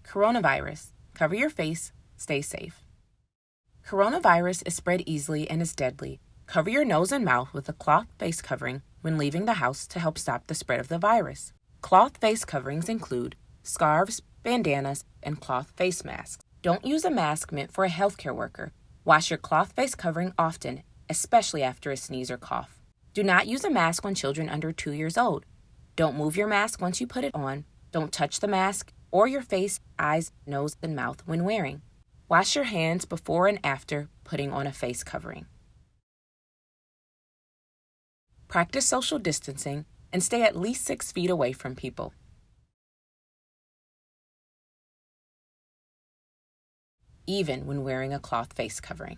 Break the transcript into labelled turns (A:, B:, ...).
A: Coronavirus. Cover your face. Stay safe. Coronavirus is spread easily and is deadly. Cover your nose and mouth with a cloth face covering when leaving the house to help stop the spread of the virus. Cloth face coverings include scarves, bandanas, and cloth face masks. Don't use a mask meant for a healthcare worker. Wash your cloth face covering often, especially after a sneeze or cough. Do not use a mask on children under 2 years old. Don't move your mask once you put it on. Don't touch the mask or your face, eyes, nose, and mouth when wearing. Wash your hands before and after putting on a face covering. Practice social distancing and stay at least 6 feet away from people. Even when wearing a cloth face covering.